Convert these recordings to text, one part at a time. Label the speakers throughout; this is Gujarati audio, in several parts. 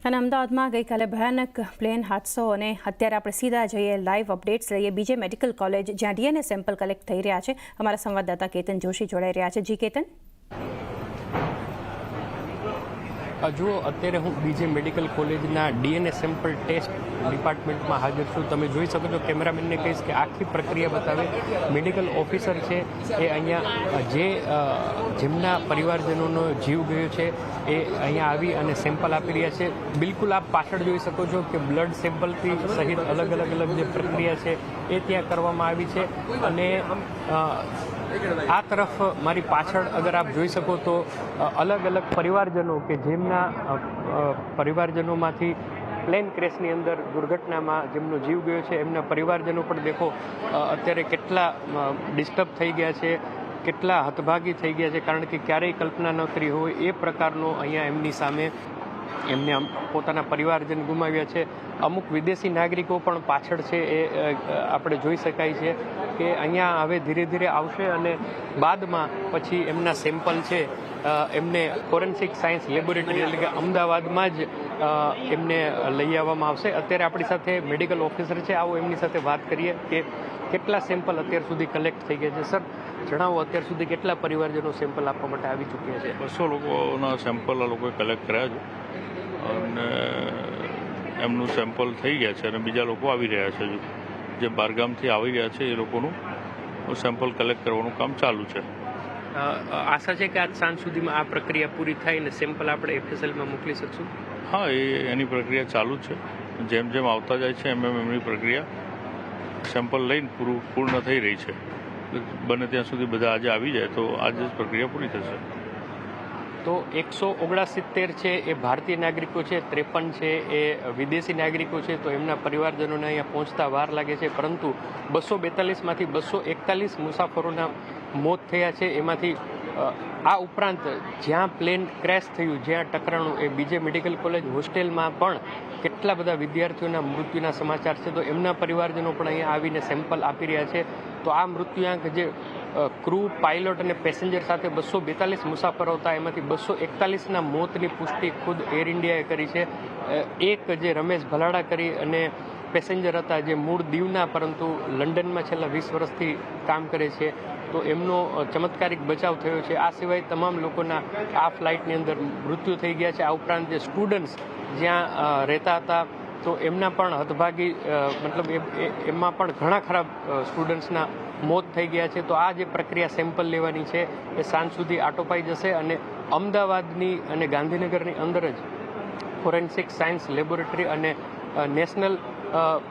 Speaker 1: અને અમદાવાદમાં ગઈકાલે ભયાનક પ્લેન હાદસો અને અત્યારે આપણે સીધા જઈએ લાઈવ અપડેટ્સ લઈએ બીજે મેડિકલ કોલેજ જ્યાં ડીએનએ સેમ્પલ કલેક્ટ થઈ રહ્યા છે. અમારા સંવાદદાતા કેતન જોશી જોડાઈ રહ્યા છે. જી કેતન.
Speaker 2: જુઓ, અત્યારે હું બીજે મેડિકલ કોલેજના ડીએનએ સેમ્પલ ટેસ્ટ ડિપાર્ટમેન્ટમાં હાજર છું. તમે જોઈ શકો છો, કેમેરામેનને કહીશ કે આખી પ્રક્રિયા બતાવે. મેડિકલ ઓફિસર છે એ અહીંયા જેમના પરિવારજનોનો જીવ ગયો છે એ અહીંયા આવી અને સેમ્પલ આપી રહ્યા છે. બિલકુલ આપ પાછળ જોઈ શકો છો કે બ્લડ સેમ્પલથી સહિત અલગ જે પ્રક્રિયા છે એ ત્યાં કરવામાં આવી છે. અને આ તરફ મારી પાછળ અગર આપ જોઈ શકો તો અલગ પરિવારજનો કે જેમના પરિવારજનોમાંથી પ્લેન ક્રેશની અંદર દુર્ઘટનામાં જેમનો જીવ ગયો છે એમના પરિવારજનો પણ દેખો અત્યારે કેટલા ડિસ્ટર્બ થઈ ગયા છે, કેટલા હતભાગી થઈ ગયા છે, કારણ કે ક્યારેય કલ્પના ન કરી હોય એ પ્રકારનો અહીંયા એમની સામે એમને પોતાના પરિવારજન ગુમાવ્યા છે. અમુક વિદેશી નાગરિકો પણ પાછળ છે એ આપણે જોઈ શકાય છે કે અહીંયા હવે ધીરે ધીરે આવશે અને બાદમાં પછી એમના સેમ્પલ છે એમને ફોરેન્સિક સાયન્સ લેબોરેટરી એટલે કે અમદાવાદમાં જ એમને લઈ આવવામાં આવશે. અત્યારે આપણી સાથે મેડિકલ ઓફિસર છે, આવો એમની સાથે વાત કરીએ કે કેટલા સેમ્પલ અત્યાર સુધી કલેક્ટ થઈ ગયા છે. સર, જણાવો, અત્યાર સુધી કેટલા પરિવારજનો સેમ્પલ આપવા માટે આવી ચૂક્યા છે?
Speaker 3: 200 લોકોના સેમ્પલ આ લોકોએ કલેક્ટ કર્યા છે અને એમનું સેમ્પલ થઈ ગયા છે અને બીજા લોકો આવી રહ્યા છે. જે બહારગામથી આવી રહ્યા છે એ લોકોનું સેમ્પલ કલેક્ટ કરવાનું કામ ચાલુ છે.
Speaker 2: આશા છે કે આજ સાંજ સુધીમાં આ પ્રક્રિયા પૂરી થાય અને સેમ્પલ આપણે એફએસએલમાં મોકલી શકશું?
Speaker 3: હા, એની પ્રક્રિયા ચાલુ જ છે. જેમ જેમ આવતા જાય છે એમ એમની પ્રક્રિયા સેમ્પલ લઈને પૂર્ણ થઈ રહી છે. બને ત્યાં સુધી બધા આજે આવી જાય તો આજે જ પ્રક્રિયા પૂરી થશે.
Speaker 2: તો 169 છે એ ભારતીય નાગરિકો છે, 53 છે એ વિદેશી નાગરિકો છે. તો એમના પરિવારજનોને અહીંયા પહોંચતા વાર લાગે છે, પરંતુ 242માંથી 241 મુસાફરોના મોત થયા છે. એમાંથી આ ઉપરાંત જ્યાં પ્લેન ક્રેશ થયું, જ્યાં ટકરાણું, એ બીજે મેડિકલ કોલેજ હોસ્ટેલમાં પણ કેટલા બધા વિદ્યાર્થીઓના મૃત્યુના સમાચાર છે. તો એમના પરિવારજનો પણ અહીંયા આવીને સેમ્પલ આપી રહ્યા છે. તો આ મૃત્યુઆંક જે ક્રૂ, પાયલોટ અને પેસેન્જર સાથે 242 મુસાફરો હતા, એમાંથી 241ના મોતની પુષ્ટિ ખુદ એર ઇન્ડિયાએ કરી છે. એક જે રમેશ ભલાડા કરી અને પેસેન્જર હતા જે મૂળ દીવના પરંતુ લંડનમાં છેલ્લા 20 વર્ષથી કામ કરે છે, તો એમનો ચમત્કારિક બચાવ થયો છે. આ સિવાય તમામ લોકોના આ ફ્લાઇટની અંદર મૃત્યુ થઈ ગયા છે. આ ઉપરાંત જે સ્ટુડન્ટ્સ જ્યાં રહેતા હતા તો એમના પણ હતભાગી મતલબ એમાં પણ ઘણા ખરાબ સ્ટુડન્ટ્સના મોત થઈ ગયા છે. તો આ જે પ્રક્રિયા સેમ્પલ લેવાની છે એ સાંજ સુધી આટોપાઈ જશે અને અમદાવાદની અને ગાંધીનગરની અંદર જ ફોરેન્સિક સાયન્સ લેબોરેટરી અને નેશનલ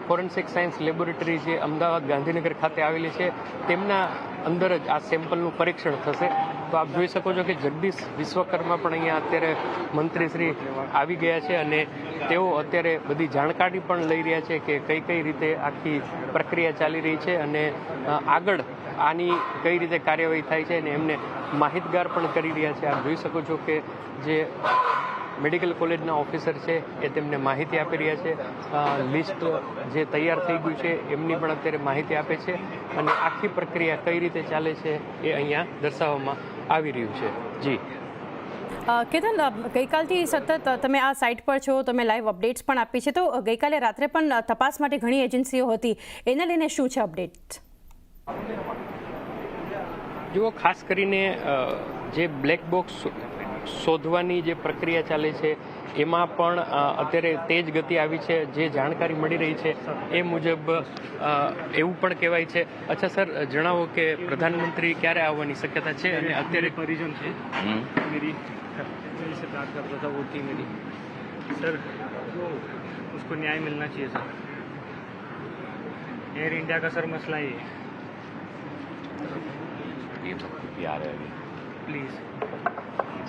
Speaker 2: ફોરેન્સિક સાયન્સ લેબોરેટરી જે અમદાવાદ ગાંધીનગર ખાતે આવેલી છે તેમના અંદર જ આ સેમ્પલનું પરીક્ષણ થશે. તો આપ જોઈ શકો છો કે જગદીશ વિશ્વકર્મા પણ અહીંયા અત્યારે મંત્રીશ્રી આવી ગયા છે અને તેઓ અત્યારે બધી જાણકારી પણ લઈ રહ્યા છે કે કઈ રીતે આખી પ્રક્રિયા ચાલી રહી છે અને આગળ આની કઈ રીતે કાર્યવાહી થાય છે અને એમને માહિતગાર પણ કરી રહ્યા છે. આપ જોઈ શકો છો કે જે મેડિકલ કોલેજના ઓફિસર છે એ તેમને માહિતી આપી રહ્યા છે. લિસ્ટ જે તૈયાર થઈ ગયું છે એમની પણ અત્યારે માહિતી આપે છે અને આખી પ્રક્રિયા કઈ રીતે ચાલે છે એ અહીંયા દર્શાવવામાં આવી રહ્યું છે. જી
Speaker 1: કેતન, ગઈકાલથી સતત તમે આ સાઇટ પર છો, તમે લાઈવ અપડેટ્સ પણ આપી છે. તો ગઈકાલે રાત્રે પણ તપાસ માટે ઘણી એજન્સીઓ હતી, એને લઈને શું છે અપડેટ?
Speaker 2: જુઓ, ખાસ કરીને જે બ્લેક બોક્સ શોધવાની જે પ્રક્રિયા ચાલે છે એમાં પણ અત્યારે તેજ ગતિ આવી છે. જે જાણકારી મળી રહી છે એ મુજબ એવું પણ કહેવાય છે. અચ્છા સર, જણાવો કે પ્રધાનમંત્રી ક્યારે આવવાની શક્યતા છે અને અત્યારે પરિજન છે मेरी से बात करता था वो थी मेरी सर, उसको न्याय मिलना चाहिए सर. एयर इंडिया का सर मसला ये प्लीज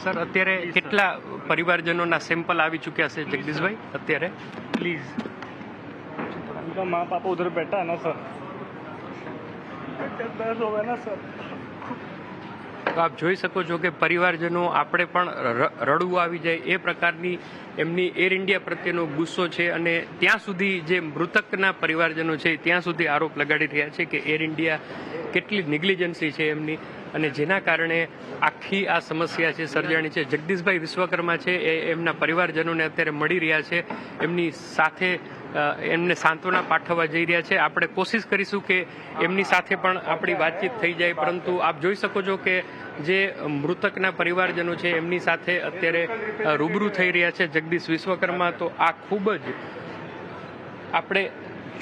Speaker 2: સર. અત્યારે કેટલા પરિવારજનોના સેમ્પલ આવી ચૂક્યા છે જગદીશભાઈ અત્યારે? પ્લીઝ,
Speaker 4: उनका माँ पापा उधर बैठा है ना सर, दर्द होगा ना सर.
Speaker 2: તો આપ જોઈ શકો છો કે પરિવારજનો આપણે પણ રડવું આવી જાય એ પ્રકારની એમની એર ઇન્ડિયા પ્રત્યેનો ગુસ્સો છે અને ત્યાં સુધી જે મૃતકના પરિવારજનો છે ત્યાં સુધી આરોપ લગાડી રહ્યા છે કે એર ઇન્ડિયા કેટલી નેગ્લિજન્સી છે એમની. અને જેના કારણે આખી આ સમસ્યા છે સર્જાણી છે. જગદીશભાઈ વિશ્વકર્મા છે એ એમના પરિવારજનોને અત્યારે મળી રહ્યા છે, એમની સાથે એમને સાંત્વના પાઠવવા જઈ રહ્યા છે. આપણે કોશિશ કરીશું કે એમની સાથે પણ આપણી વાતચીત થઈ જાય, પરંતુ આપ જોઈ શકો છો કે જે મૃતકના પરિવારજનો છે એમની સાથે અત્યારે રૂબરૂ થઈ રહ્યા છે જગદીશ વિશ્વકર્મા. તો આ ખૂબ જ આપણે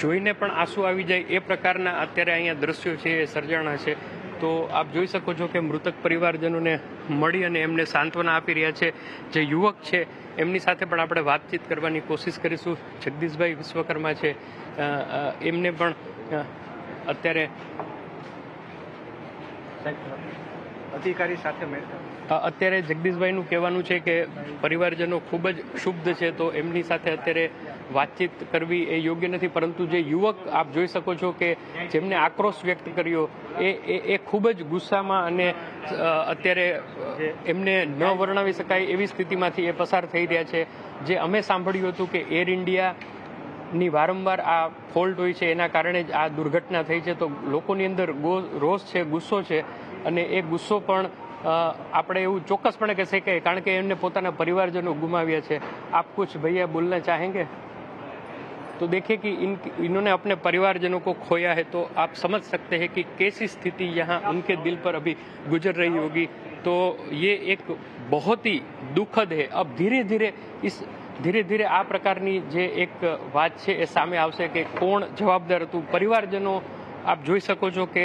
Speaker 2: જોઈને પણ આંસુ આવી જાય એ પ્રકારના અત્યારે અહીંયા દ્રશ્યો છે એ સર્જાણા છે. તો આપ જોઈ શકો છો કે મૃતક પરિવારજનોને મળી અને એમને સાંત્વના આપી રહ્યા છે. જે યુવક છે એમની સાથે પણ આપણે વાતચીત કરવાની કોશિશ કરીશું. જગદીશભાઈ વિશ્વકર્મા છે, એમને પણ અત્યારે
Speaker 4: અધિકારી સાથે
Speaker 2: અત્યારે જગદીશભાઈનું કહેવાનું છે કે પરિવારજનો ખૂબ જ ક્ષુબ્ધ છે, તો એમની સાથે અત્યારે વાતચીત કરવી એ યોગ્ય નથી. પરંતુ જે યુવક આપ જોઈ શકો છો કે જેમને આક્રોશ વ્યક્ત કર્યો એ ખૂબ જ ગુસ્સામાં અને અત્યારે એમને ન વર્ણવી શકાય એવી સ્થિતિમાંથી એ પસાર થઈ રહ્યા છે. જે અમે સાંભળ્યું હતું કે એર ઇન્ડિયાની વારંવાર આ ફોલ્ટ હોય છે, એના કારણે જ આ દુર્ઘટના થઈ છે. તો લોકોની અંદર રોષ છે, ગુસ્સો છે, અને એ ગુસ્સો પણ આપણે એવું ચોક્કસપણે કહી શકીએ કારણ કે એમને પોતાના પરિવારજનો ગુમાવ્યા છે. આપ કુછ ભૈયા બોલના ચાહેંગે? तो देखिए कि इन्होंने अपने परिवारजनों को खोया है, तो आप समझ सकते हैं कि कैसी स्थिति यहाँ उनके दिल पर अभी गुजर रही होगी. तो ये एक बहुत ही दुखद है. अब धीरे धीरे આ પ્રકારની જે એક વાત છે એ સામે આવશે કે કોણ જવાબદાર હતું. પરિવારજનો આપ જોઈ શકો છો કે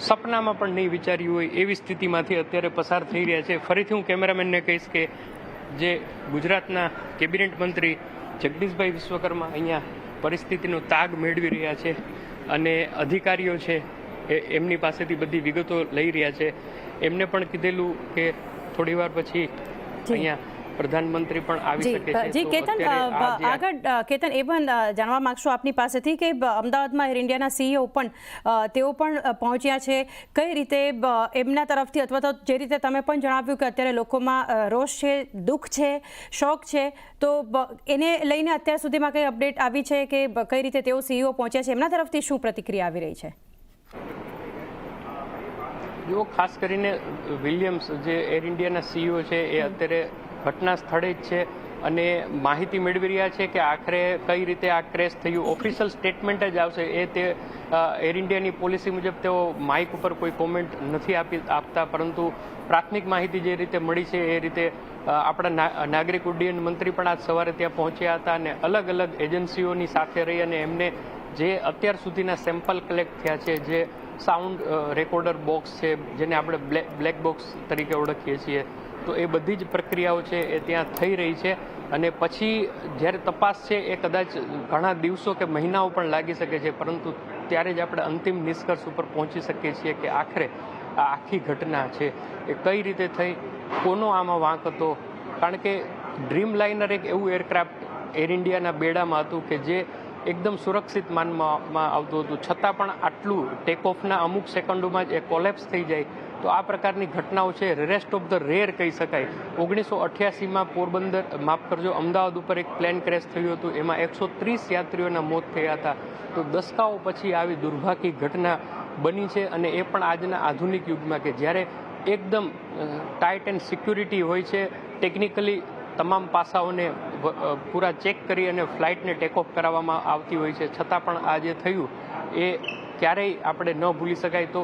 Speaker 2: સપનામાં પણ નહીં વિચાર્યું હોય એવી સ્થિતિમાંથી અત્યારે પસાર થઈ રહ્યા છે. ફરીથી હું કેમેરામેનને કહીશ કે જે ગુજરાતના કેબિનેટ મંત્રી જગદીશભાઈ વિશ્વકર્મા અહીંયા પરિસ્થિતિનો તાગ મેળવી રહ્યા છે અને અધિકારીઓ છે એમની પાસેથી બધી વિગતો લઈ રહ્યા છે. એમને પણ કીધેલું કે થોડી વાર પછી અહીંયા પ્રધાનમંત્રી પણ આવી શકે છે.
Speaker 1: જી કેતન, આગળ કેતન એ પણ જાણવા માંગશો આપની પાસેથી કે અમદાવાદમાં એર ઇન્ડિયાના સીઈઓ પણ તેઓ પણ પહોંચ્યા છે. કઈ રીતે એમના તરફથી, અથવા તો જે રીતે તમે પણ જણાવ્યું કે અત્યારે લોકોમાં રોષ છે, દુઃખ છે, શોક છે, તો એને લઈને અત્યાર સુધીમાં કઈ અપડેટ આવી છે કે કઈ રીતે તેઓ સીઈઓ પહોંચ્યા છે, એમના તરફથી શું પ્રતિક્રિયા આવી રહી છે?
Speaker 2: જો ખાસ કરીને વિલિયમ્સ જે એર ઇન્ડિયાના સીઈઓ છે એ અત્યારે ઘટના સ્થળે જ છે અને માહિતી મેળવી રહ્યા છે કે આખરે કઈ રીતે આ ક્રેશ થયું. ઓફિશિયલ સ્ટેટમેન્ટ જ આવશે એ તે એર ઇન્ડિયાની પોલિસી મુજબ તેઓ માઇક ઉપર કોઈ કોમેન્ટ નથી આપતા, પરંતુ પ્રાથમિક માહિતી જે રીતે મળી છે એ રીતે આપણા નાગરિક ઉડ્ડયન મંત્રી પણ આજ સવારે ત્યાં પહોંચ્યા હતા અને અલગ અલગ એજન્સીઓની સાથે રહી અને એમને જે અત્યાર સુધીના સેમ્પલ કલેક્ટ થયા છે, જે સાઉન્ડ રેકોર્ડર બોક્સ છે જેને આપણે બ્લેક બોક્સ તરીકે ઓળખીએ છીએ, તો એ બધી જ પ્રક્રિયાઓ છે એ ત્યાં થઈ રહી છે. અને પછી જ્યારે તપાસ છે એ કદાચ ઘણા દિવસો કે મહિનાઓ પણ લાગી શકે છે, પરંતુ ત્યારે જ આપણે અંતિમ નિષ્કર્ષ ઉપર પહોંચી શકીએ છીએ કે આખરે આ આખી ઘટના છે એ કઈ રીતે થઈ, કોનો આમાં વાંક હતો. કારણ કે ડ્રીમ લાઇનર એક એવું એરક્રાફ્ટ એર ઇન્ડિયાના બેડામાં હતું કે જે એકદમ સુરક્ષિત માનવામાં આવતું હતું, છતાં પણ આટલું ટેક ઓફના અમુક સેકન્ડોમાં જ એ કોલેપ્સ થઈ જાય. તો આ પ્રકારની ઘટનાઓ છે રેરેસ્ટ ઓફ ધ રેર કહી શકાય. 1988માં પોરબંદર, માફ કરજો, અમદાવાદ ઉપર એક પ્લેન ક્રેશ થયું હતું, એમાં 130 યાત્રીઓના મોત થયા હતા. તો દશકાઓ પછી આવી દુર્ભાગ્ય ઘટના બની છે અને એ પણ આજના આધુનિક યુગમાં કે જ્યારે એકદમ ટાઇટ એન્ડ સિક્યુરિટી હોય છે, ટેકનિકલી તમામ પાસાઓને પૂરા ચેક કરી અને ફ્લાઇટને ટેક ઓફ કરાવવામાં આવતી હોય છે, છતાં પણ આ જે થયું એ ક્યારેય આપણે ન ભૂલી શકાય. તો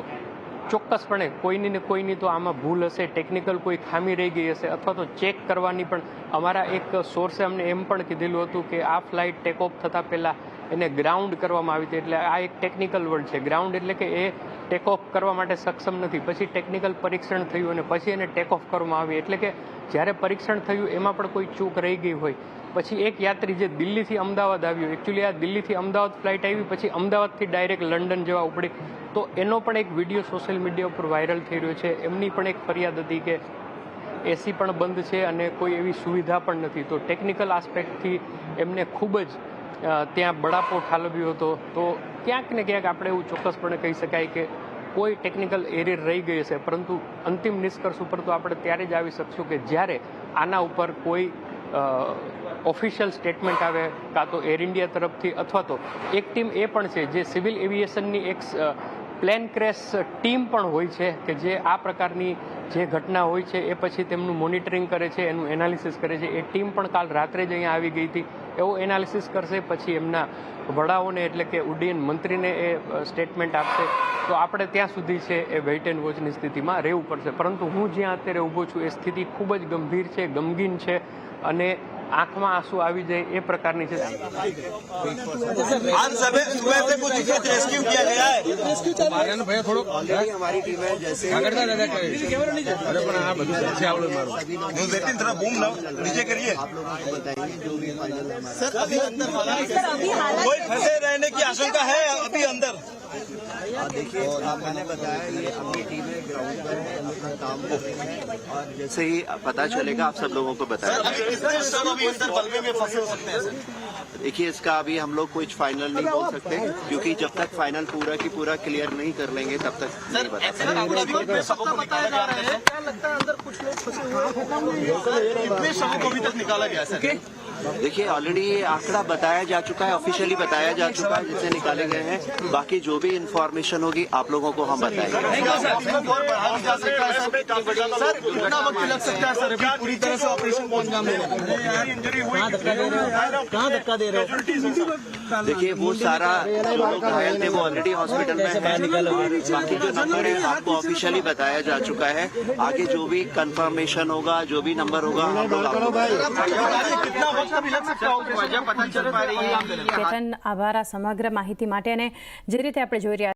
Speaker 2: ચોક્કસપણે કોઈની ને કોઈની તો આમાં ભૂલ હશે, ટેકનિકલ કોઈ ખામી રહી ગઈ હશે, અથવા તો ચેક કરવાની પણ અમારા એક સોર્સે અમને એમ પણ કીધેલું હતું કે આ ફ્લાઇટ ટેક ઓફ થતાં પહેલાં એને ગ્રાઉન્ડ કરવામાં આવી હતી. એટલે આ એક ટેકનિકલ વર્ડ છે. ગ્રાઉન્ડ એટલે કે એ ટેક ઓફ કરવા માટે સક્ષમ નથી, પછી ટેકનિકલ પરીક્ષણ થયું અને પછી એને ટેક ઓફ કરવામાં આવી. એટલે કે જ્યારે પરીક્ષણ થયું એમાં પણ કોઈ ચૂક રહી ગઈ હોય. પછી એક યાત્રી જે દિલ્હીથી અમદાવાદ આવ્યું, એકચ્યુઅલી આ દિલ્હીથી અમદાવાદ ફ્લાઇટ આવી, પછી અમદાવાદથી ડાયરેક્ટ લંડન જવા ઉપડી, તો એનો પણ એક વિડીયો સોશિયલ મીડિયા ઉપર વાયરલ થઈ રહ્યો છે. એમની પણ એક ફરિયાદ હતી કે એસી પણ બંધ છે અને કોઈ એવી સુવિધા પણ નથી. તો ટેકનિકલ આસ્પેક્ટથી એમને ખૂબ જ ત્યાં બળાપો ઠાલવ્યો હતો. તો ક્યાંક ને ક્યાંક આપણે એવું ચોક્કસપણે કહી શકાય કે કોઈ ટેકનિકલ એરર રહી ગઈ હશે, પરંતુ અંતિમ નિષ્કર્ષ ઉપર તો આપણે ત્યારે જ આવી શકશું કે જ્યારે આના ઉપર કોઈ ઓફિશિયલ સ્ટેટમેન્ટ આવે, કાં તો એર ઇન્ડિયા તરફથી, અથવા તો એક ટીમ એ પણ છે જે સિવિલ એવિએશનની એક પ્લેન ક્રેશ ટીમ પણ હોય છે કે જે આ પ્રકારની જે ઘટના હોય છે એ પછી તેમનું મોનિટરિંગ કરે છે, એનું એનાલિસિસ કરે છે. એ ટીમ પણ કાલ રાત્રે જ અહીંયા આવી ગઈ હતી. એવો એનાલિસિસ કરશે, પછી એમના વડાઓને એટલે કે ઉડ્ડયન મંત્રીને એ સ્ટેટમેન્ટ આપશે. તો આપણે ત્યાં સુધી છે એ વેઇટ એન્ડ વોચની સ્થિતિમાં રહેવું પડશે. પરંતુ હું જ્યાં અત્યારે ઊભો છું એ સ્થિતિ ખૂબ જ ગંભીર છે, ગમગીન છે અને આંખમાં આંસુ આવી જાય એ પ્રકારની છે.
Speaker 5: आज सुबह से कुछ रेस्क्यू किया गया है। हमारी टीम है जैसे थोड़ा बूम ना नीचे करिए। आप लोग बताइए जो भी सर अभी अंदर कोई फंसे रहने की आशंका है अभी अंदर। देखिए मैंने बताया ये अपनी टीमें ग्राउंड पर है, अपना काम कर रही है और जैसे ही पता चलेगा आप सब लोगों को बताया। अभी अंदर बल्बे में फंसे हो सकते हैं। देखिए इसका अभी हम लोग कुछ फाइनल नहीं बोल सकते क्योंकि जब तक फाइनल पूरा की पूरा क्लियर नहीं कर लेंगे तब तक नहीं बता सकते। क्या लगता है अंदर कुछ लोग फंसे हुए कितने शवों को अभी तक निकाला गया सर? देखिए ऑलरेडी ये आंकड़ा बताया जा चुका है, ऑफिशियली बताया जा चुका है जिससे निकाले गए हैं. बाकी जो भी इंफॉर्मेशन होगी आप लोगों को हम बताएंगे.
Speaker 6: सर कितना वक्त लग सकता है सर अभी पूरी तरह से ऑपरेशन को अंजाम देने में? कहाँ धक्का दे रहे हो?
Speaker 5: देखिए वो सारा जो लोग घायल थे वो ऑलरेडी हॉस्पिटल में है. बाकी जो नंबर है आपको ऑफिशियली बताया जा चुका है. आगे जो भी कंफर्मेशन होगा, जो भी नंबर होगा हम लोग आपको
Speaker 6: कितना वक्त अभी लग सकता है? वजह पता चल पा रही है.
Speaker 1: કેતન, આભાર આ સમગ્ર માહિતી માટે. અને જે રીતે આપણે જોઈ રહ્યા